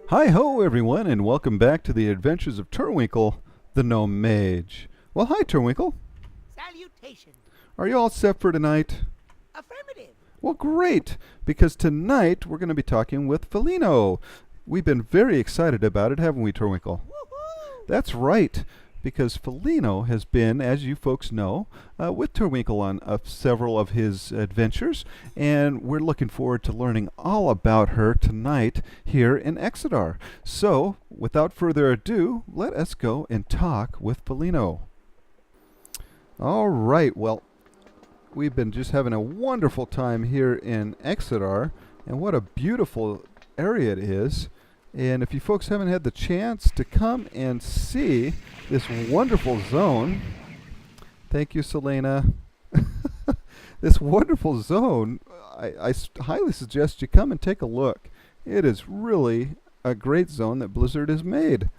Hi-ho, everyone, and welcome back to the adventures of Turwinkle, the Gnome Mage. Well, hi, Turwinkle. Salutation. Are you all set for tonight? Affirmative. Well, great, because tonight we're going to be talking with Phenelo. We've been very excited about it, haven't we, Turwinkle? Woohoo! That's right, because Phenelo has been, as you folks know, with Turwinkle on several of his adventures, and we're looking forward to learning all about her tonight here in Exeter. So, without further ado, let us go and talk with Phenelo. All right, well, we've been just having a wonderful time here in Exeter, and what a beautiful area it is. And if you folks haven't had the chance to come and see this wonderful zone, thank you, Selena. This wonderful zone, I highly suggest you come and take a look. It is really a great zone that Blizzard has made.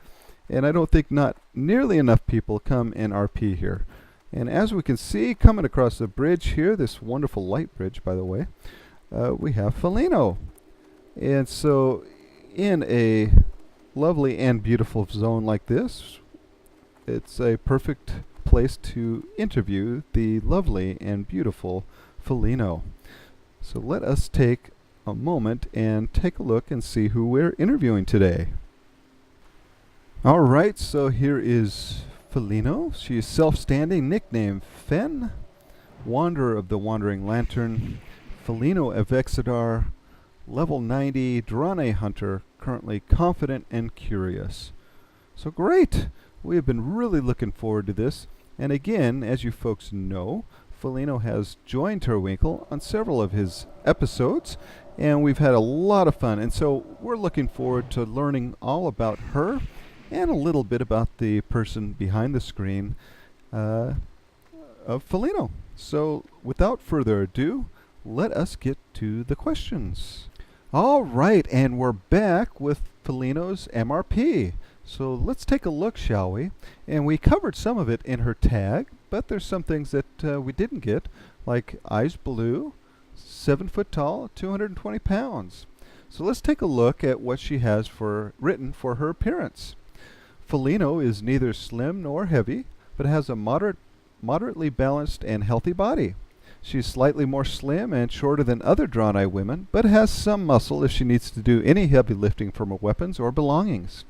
And I don't think not nearly enough people come and RP here. And as we can see, coming across the bridge here, this wonderful light bridge, by the way, we have Phenelo. And so in a lovely and beautiful zone like this, it's a perfect place to interview the lovely and beautiful Phenelo. So let us take a moment and take a look and see who we're interviewing today. All right, so here is Phenelo. She is self-standing, nickname Fen, Wanderer of the Wandering Lantern, Phenelo of Exeter, Level 90, Drane Hunter, currently confident and curious. So great! We have been really looking forward to this. And again, as you folks know, Phenelo has joined Turwinkle on several of his episodes, and we've had a lot of fun. And so we're looking forward to learning all about her and a little bit about the person behind the screen of Phenelo. So without further ado, let us get to the questions. All right, and we're back with Phenelo's MRP. So let's take a look, shall we? And we covered some of it in her tag, but there's some things that we didn't get, like eyes blue, 7 foot tall, 220 pounds. So let's take a look at what she has written for her appearance. Phenelo is neither slim nor heavy, but has a moderately balanced and healthy body. She's slightly more slim and shorter than other Draenei women, but has some muscle if she needs to do any heavy lifting from her weapons or belongings.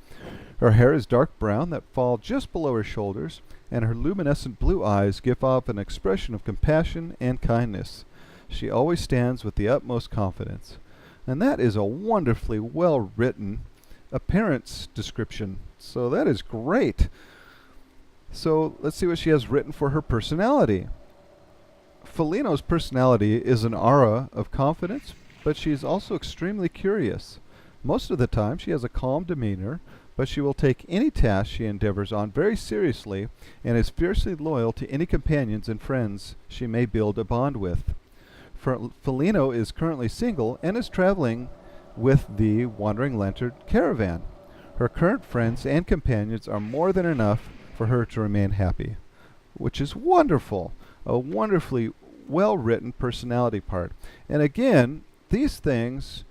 Her hair is dark brown that fall just below her shoulders, and her luminescent blue eyes give off an expression of compassion and kindness. She always stands with the utmost confidence. And that is a wonderfully well-written appearance description. So that is great. So let's see what she has written for her personality. Phenelo's personality is an aura of confidence, but she is also extremely curious. Most of the time she has a calm demeanor, but she will take any task she endeavors on very seriously and is fiercely loyal to any companions and friends she may build a bond with. Phenelo is currently single and is traveling with the Wandering Lantern caravan. Her current friends and companions are more than enough for her to remain happy, which is wonderful. A wonderfully well-written personality part. And again, these things,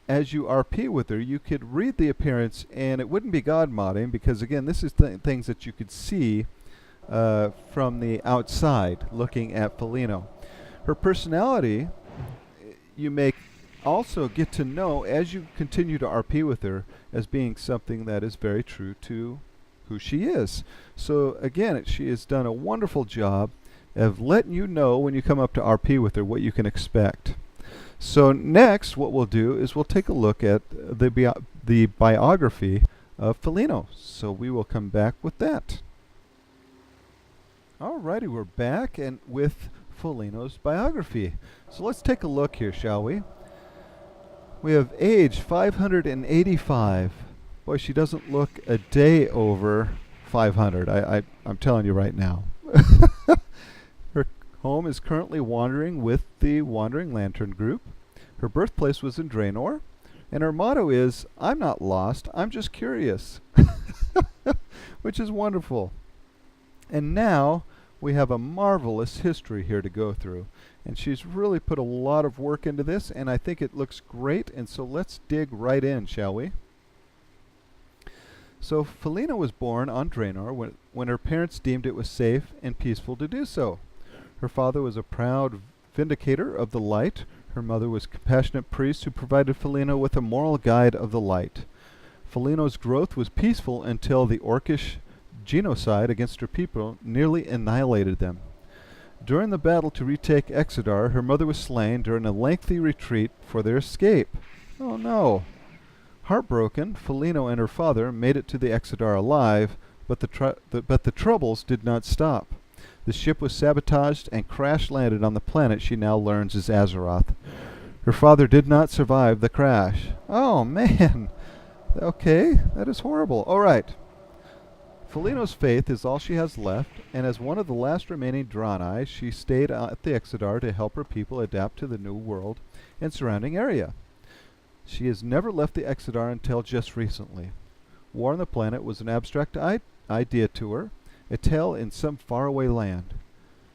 as you RP with her, you could read the appearance and it wouldn't be god modding, because again, this is things that you could see from the outside looking at Phenelo. Her personality, you may also get to know as you continue to RP with her as being something that is very true to who she is. So again, she has done a wonderful job of letting you know when you come up to RP with her what you can expect. So next, what we'll do is we'll take a look at the biography of Phenelo. So we will come back with that. Alrighty, we're back and with Phenelo's biography. So let's take a look here, shall we? We have age 585. Boy, she doesn't look a day over 500. I'm telling you right now. Her home is currently wandering with the Wandering Lantern group. Her birthplace was in Draenor, and her motto is, "I'm not lost, I'm just curious," which is wonderful. And now we have a marvelous history here to go through, and she's really put a lot of work into this, and I think it looks great. And so let's dig right in, shall we? So Felina was born on Draenor when her parents deemed it was safe and peaceful to do so. Her father was a proud vindicator of the light. Her mother was a compassionate priest who provided Felina with a moral guide of the light. Felino's growth was peaceful until the orcish genocide against her people nearly annihilated them. During the battle to retake Exodar, her mother was slain during a lengthy retreat for their escape. Oh no! Heartbroken, Felino and her father made it to the Exodar alive, but the troubles did not stop. The ship was sabotaged and crash-landed on the planet she now learns is Azeroth. Her father did not survive the crash. Oh man! Okay, that is horrible. All right. Felino's faith is all she has left, and as one of the last remaining Draenei, she stayed at the Exodar to help her people adapt to the new world and surrounding area. She has never left the Exodar until just recently. War on the planet was an abstract idea to her, a tale in some faraway land.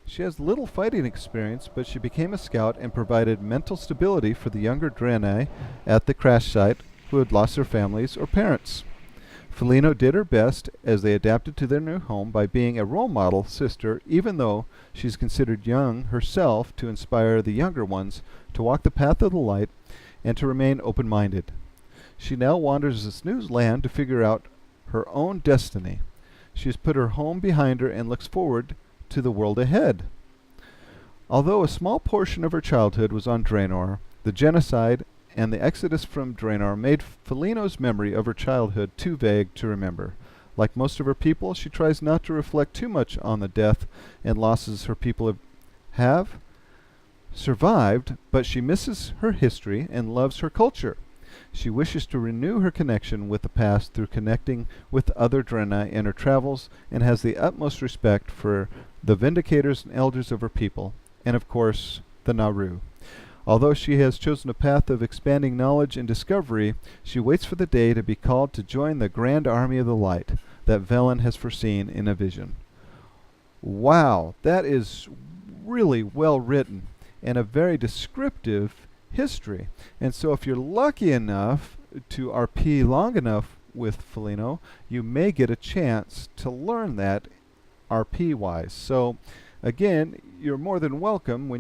She has little fighting experience, but she became a scout and provided mental stability for the younger Draenei at the crash site who had lost their families or parents. Felino did her best as they adapted to their new home by being a role model sister, even though she's considered young herself, to inspire the younger ones to walk the path of the light and to remain open-minded. She now wanders this new land to figure out her own destiny. She has put her home behind her and looks forward to the world ahead. Although a small portion of her childhood was on Draenor, the genocide and the exodus from Draenor made Felino's memory of her childhood too vague to remember. Like most of her people, she tries not to reflect too much on the death and losses her people have survived, but she misses her history and loves her culture. She wishes to renew her connection with the past through connecting with other Draenei in her travels, and has the utmost respect for the vindicators and elders of her people, and of course, the Naru. Although she has chosen a path of expanding knowledge and discovery, she waits for the day to be called to join the grand army of the light that Velen has foreseen in a vision. Wow, that is really well written and a very descriptive history. And so if you're lucky enough to RP long enough with Felino, you may get a chance to learn that RP-wise. So again, you're more than welcome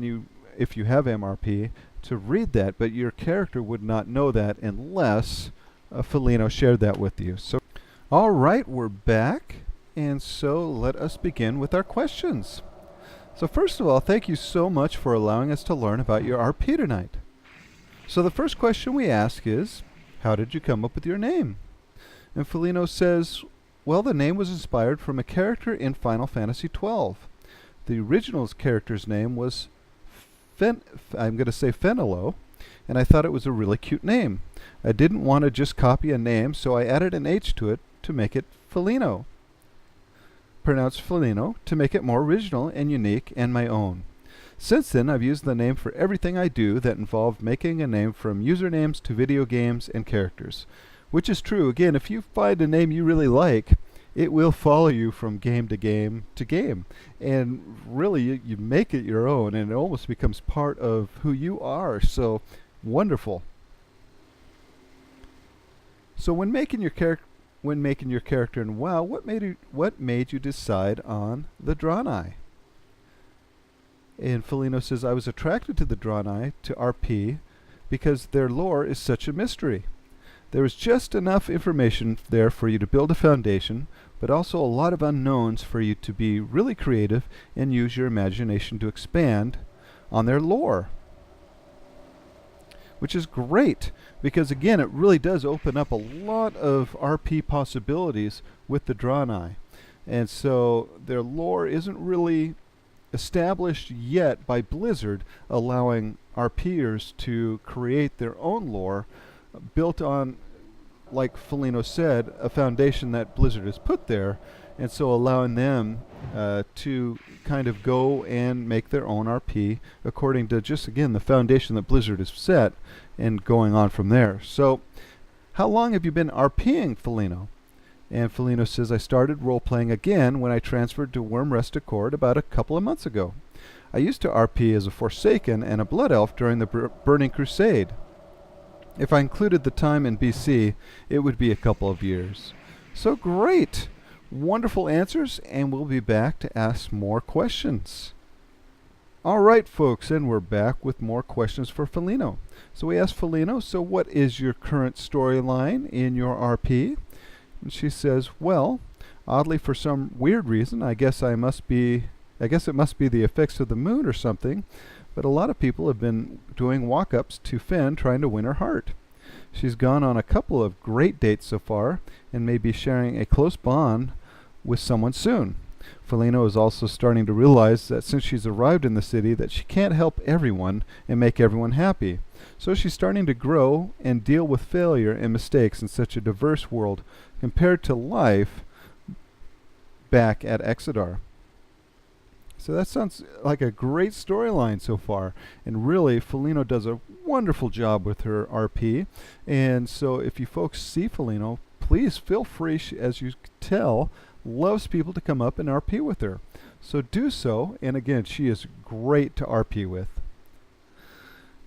if you have MRP to read that, but your character would not know that unless Felino shared that with you. So, all right, we're back, and so let us begin with our questions. So first of all, thank you so much for allowing us to learn about your RP tonight. So the first question we ask is, how did you come up with your name? And Felino says, well, the name was inspired from a character in Final Fantasy XII. The original character's name was I'm going to say Phenelo, and I thought it was a really cute name. I didn't want to just copy a name, so I added an H to it to make it Felino. Pronounced Felino, to make it more original and unique and my own. Since then, I've used the name for everything I do that involved making a name, from usernames to video games and characters. Which is true. Again, if you find a name you really like, it will follow you from game to game to game. And really, you make it your own, and it almost becomes part of who you are. So, wonderful. So when making your character in WoW, what made you decide on the Draenei? And Felino says, I was attracted to the Draenei, to RP, because their lore is such a mystery. There is just enough information there for you to build a foundation, but also a lot of unknowns for you to be really creative and use your imagination to expand on their lore. Which is great, because again, it really does open up a lot of RP possibilities with the Draenei. And so their lore isn't really established yet by Blizzard, allowing RPers to create their own lore built on, like Felino said, a foundation that Blizzard has put there, and so allowing them to kind of go and make their own RP according to just, again, the foundation that Blizzard has set, and going on from there. So, how long have you been RPing, Felino? And Felino says, I started role-playing again when I transferred to Wyrmrest Accord about a couple of months ago. I used to RP as a Forsaken and a Blood Elf during the Burning Crusade. If I included the time in BC, it would be a couple of years. So great. Wonderful answers, and we'll be back to ask more questions. All right, folks, and we're back with more questions for Phenelo. So we asked Phenelo, so what is your current storyline in your RP? And she says, well, oddly for some weird reason, I guess it must be the effects of the moon or something, but a lot of people have been doing walk-ups to Fen trying to win her heart. She's gone on a couple of great dates so far and may be sharing a close bond with someone soon. Phenelo is also starting to realize that since she's arrived in the city that she can't help everyone and make everyone happy. So she's starting to grow and deal with failure and mistakes in such a diverse world compared to life back at Exodar. So that sounds like a great storyline so far. And really, Phenelo does a wonderful job with her RP. And so if you folks see Phenelo, please feel free, as you can tell, loves people to come up and RP with her. So do so. And again, she is great to RP with.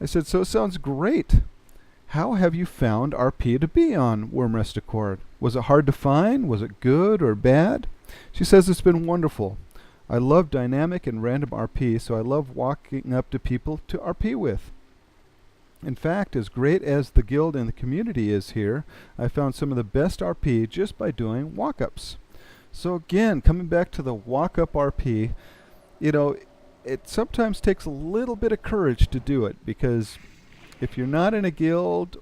I said, so it sounds great. How have you found RP to be on Wyrmrest Accord? Was it hard to find? Was it good or bad? She says it's been wonderful. I love dynamic and random RP, so I love walking up to people to RP with. In fact, as great as the guild and the community is here, I found some of the best RP just by doing walk-ups. So again, coming back to the walk-up RP, it sometimes takes a little bit of courage to do it, because if you're not in a guild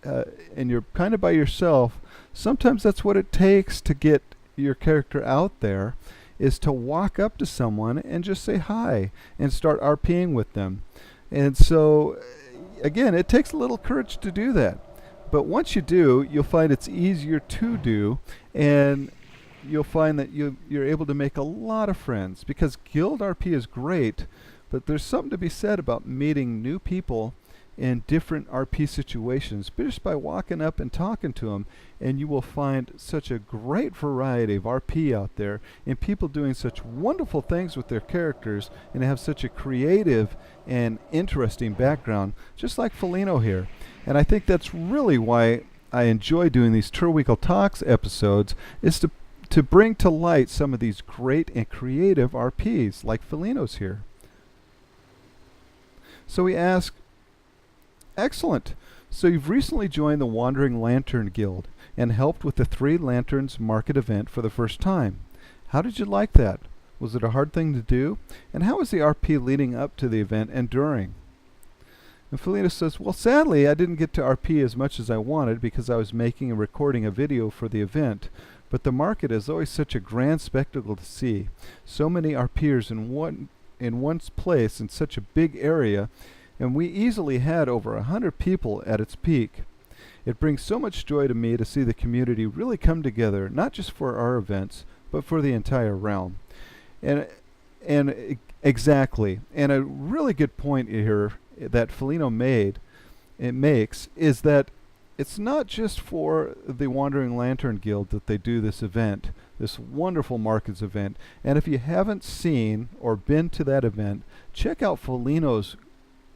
and you're kind of by yourself, sometimes that's what it takes to get your character out there, is to walk up to someone and just say hi and start RPing with them. And so, again, it takes a little courage to do that. But once you do, you'll find it's easier to do, and you'll find that you're able to make a lot of friends, because guild RP is great, but there's something to be said about meeting new people in different RP situations, but just by walking up and talking to them, and you will find such a great variety of RP out there, and people doing such wonderful things with their characters, and have such a creative and interesting background, just like Phenelo here. And I think that's really why I enjoy doing these Turwinkle Talks episodes, is to bring to light some of these great and creative RPs, like Phenelo's here. So we ask, excellent. So you've recently joined the Wandering Lantern Guild and helped with the Three Lanterns Market event for the first time. How did you like that? Was it a hard thing to do? And how was the RP leading up to the event and during? And Phenelo says, well, sadly, I didn't get to RP as much as I wanted because I was making and recording a video for the event. But the market is always such a grand spectacle to see. So many RPers in one place in such a big area, and we easily had over 100 people at its peak. It brings so much joy to me to see the community really come together, not just for our events, but for the entire realm. And exactly, and a really good point here that Phenelo makes is that it's not just for the Wandering Lantern Guild that they do this event, this wonderful markets event. And if you haven't seen or been to that event, check out Phenelo's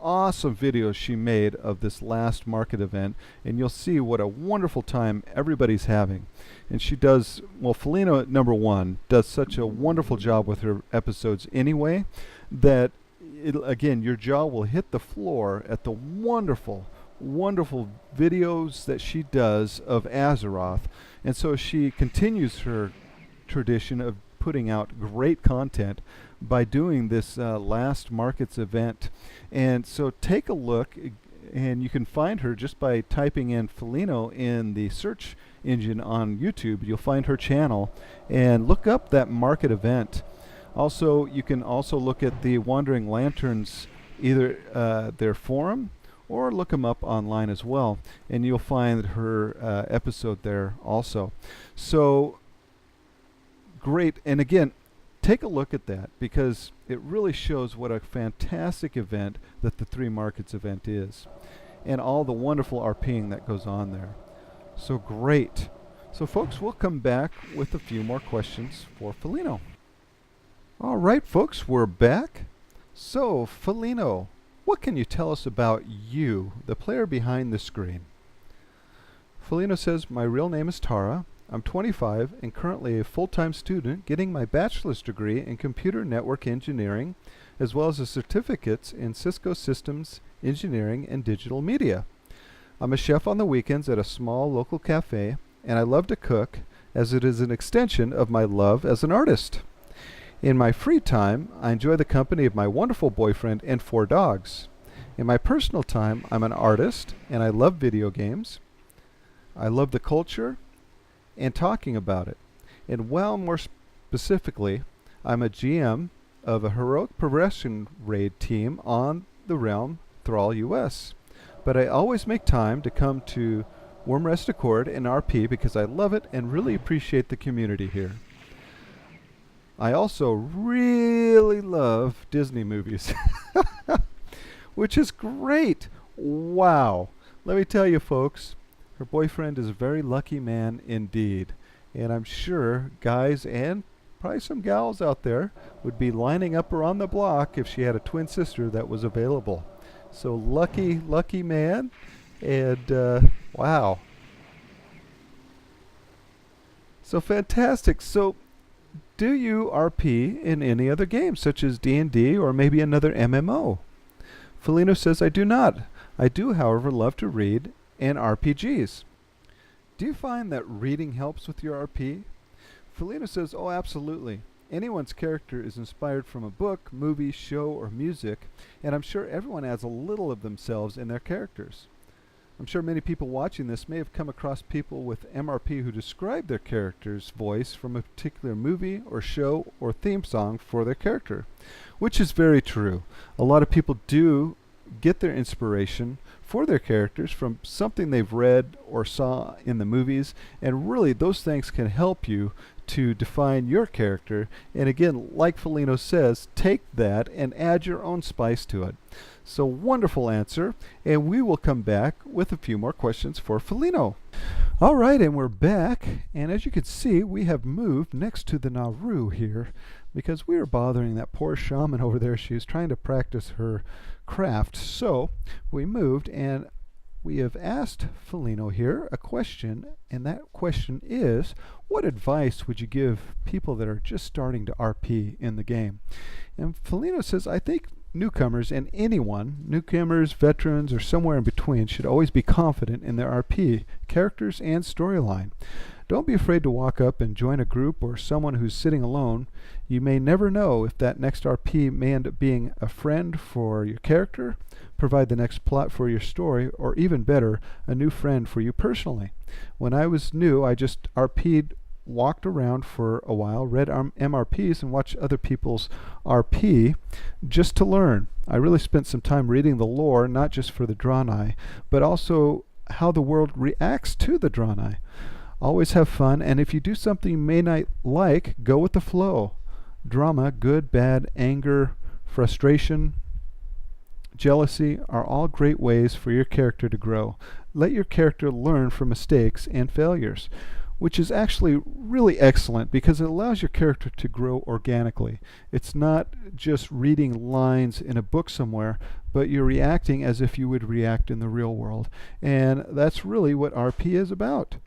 awesome videos she made of this last market event, and you'll see what a wonderful time everybody's having. And she does, well, Phenelo, number one, does such a wonderful job with her episodes anyway, that, again, your jaw will hit the floor at the wonderful videos that she does of Azeroth. And so she continues her tradition of putting out great content by doing this last markets event. And so take a look, and you can find her just by typing in Phenelo in the search engine on YouTube. You'll find her channel, and look up that market event. Also, you can also look at the Wandering Lanterns, either their forum, or look them up online as well, and you'll find her episode there also. So great. And again, take a look at that, because it really shows what a fantastic event that the Three Markets event is, and all the wonderful RPing that goes on there. So great. So folks, we'll come back with a few more questions for Phenelo. All right, folks, we're back. So Phenelo, what can you tell us about you, the player behind the screen? Phenelo says, my real name is Tara. I'm 25 and currently a full-time student getting my bachelor's degree in computer network engineering, as well as a certificates in Cisco Systems Engineering and Digital Media. I'm a chef on the weekends at a small local cafe, and I love to cook as it is an extension of my love as an artist. In my free time, I enjoy the company of my wonderful boyfriend and 4 dogs. In my personal time, I'm an artist and I love video games. I love the culture and talking about it. And well, more specifically, I'm a GM of a heroic progression raid team on the realm Thrall US. But I always make time to come to Worm Rest Accord and RP because I love it and really appreciate the community here. I also really love Disney movies, which is great. Wow. Let me tell you, folks, her boyfriend is a very lucky man indeed. And I'm sure guys and probably some gals out there would be lining up around the block if she had a twin sister that was available. So lucky, lucky man. And wow. So fantastic. So do you RP in any other games, such as D&D or maybe another MMO? Phenelo says, I do not. I do, however, love to read and RPGs. Do you find that reading helps with your RP? Phenelo says, oh, absolutely. Anyone's character is inspired from a book, movie, show, or music, and I'm sure everyone adds a little of themselves in their characters. I'm sure many people watching this may have come across people with MRP who describe their character's voice from a particular movie or show or theme song for their character, which is very true. A lot of people do get their inspiration for their characters from something they've read or saw in the movies, and really those things can help you to define your character. And again, like Phenelo says, take that and add your own spice to it. So wonderful answer, and we will come back with a few more questions for Phenelo. All right, and we're back, and as you can see, we have moved next to the Naru here because we were bothering that poor shaman over there. She was trying to practice her craft. So we moved, and we have asked Phenelo here a question, and that question is, what advice would you give people that are just starting to RP in the game? And Phenelo says, I think newcomers and anyone, newcomers, veterans, or somewhere in between, should always be confident in their RP characters and storyline. Don't be afraid to walk up and join a group or someone who's sitting alone. You may never know if that next RP may end up being a friend for your character, provide the next plot for your story, or even better, a new friend for you personally. When I was new, I just RP'd, walked around for a while, read MRPs, and watched other people's RP just to learn. I really spent some time reading the lore, not just for the Draenei, but also how the world reacts to the Draenei. Always have fun, and if you do something you may not like, go with the flow. Drama, good, bad, anger, frustration, jealousy are all great ways for your character to grow. Let your character learn from mistakes and failures, which is actually really excellent because it allows your character to grow organically. It's not just reading lines in a book somewhere, but you're reacting as if you would react in the real world. And that's really what RP is about.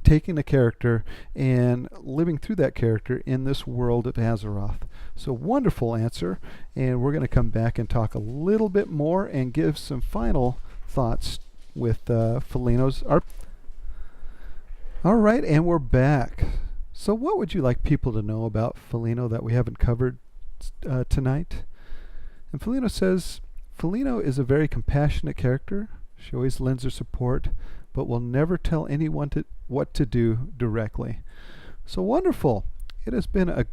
Taking a character and living through that character in this world of Azeroth. So wonderful answer, and we're going to come back and talk a little bit more and give some final thoughts with Phenelo's RP. All right, and we're back. So what would you like people to know about Phenelo that we haven't covered tonight? And Phenelo says, Phenelo is a very compassionate character. She always lends her support, but will never tell anyone what to do directly. So wonderful. It has been a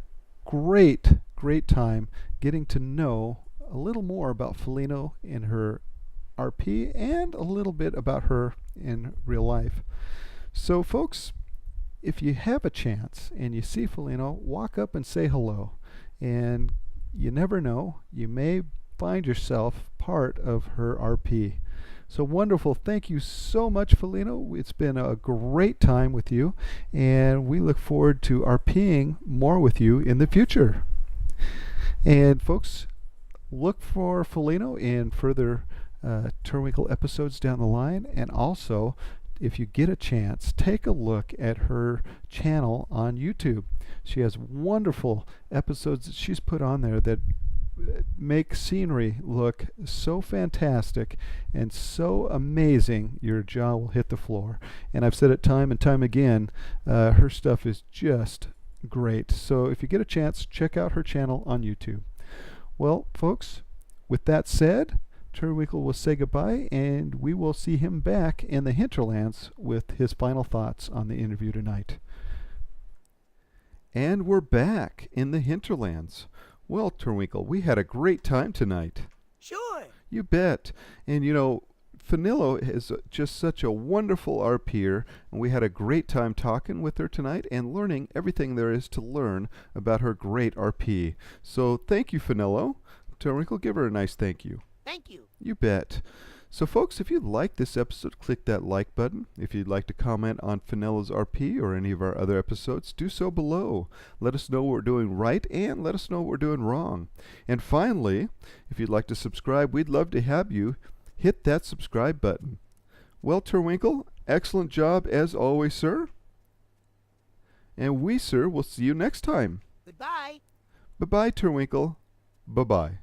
great, great time getting to know a little more about Phenelo in her RP and a little bit about her in real life. So folks, if you have a chance and you see Phenelo, walk up and say hello. And you never know, you may find yourself part of her RP. So wonderful. Thank you so much, Phenelo. It's been a great time with you, and we look forward to RPing more with you in the future. And folks, look for Phenelo in further Turwinkle episodes down the line, and also if you get a chance, take a look at her channel on YouTube. She has wonderful episodes that she's put on there that make scenery look so fantastic and so amazing your jaw will hit the floor. And I've said it time and time again, her stuff is just great. So if you get a chance, check out her channel on YouTube. Well, folks, with that said, Turwinkle will say goodbye, and we will see him back in the hinterlands with his final thoughts on the interview tonight. And we're back in the hinterlands. Well, Turwinkle, we had a great time tonight. Sure. You bet. And you know, Phenelo is just such a wonderful RPer, and we had a great time talking with her tonight and learning everything there is to learn about her great RP. So thank you, Phenelo. Turwinkle, give her a nice thank you. Thank you. You bet. So folks, if you liked this episode, click that like button. If you'd like to comment on Phenelo's RP or any of our other episodes, do so below. Let us know what we're doing right and let us know what we're doing wrong. And finally, if you'd like to subscribe, we'd love to have you hit that subscribe button. Well, Turwinkle, excellent job as always, sir. And we, sir, will see you next time. Goodbye. Bye-bye, Turwinkle. Bye-bye.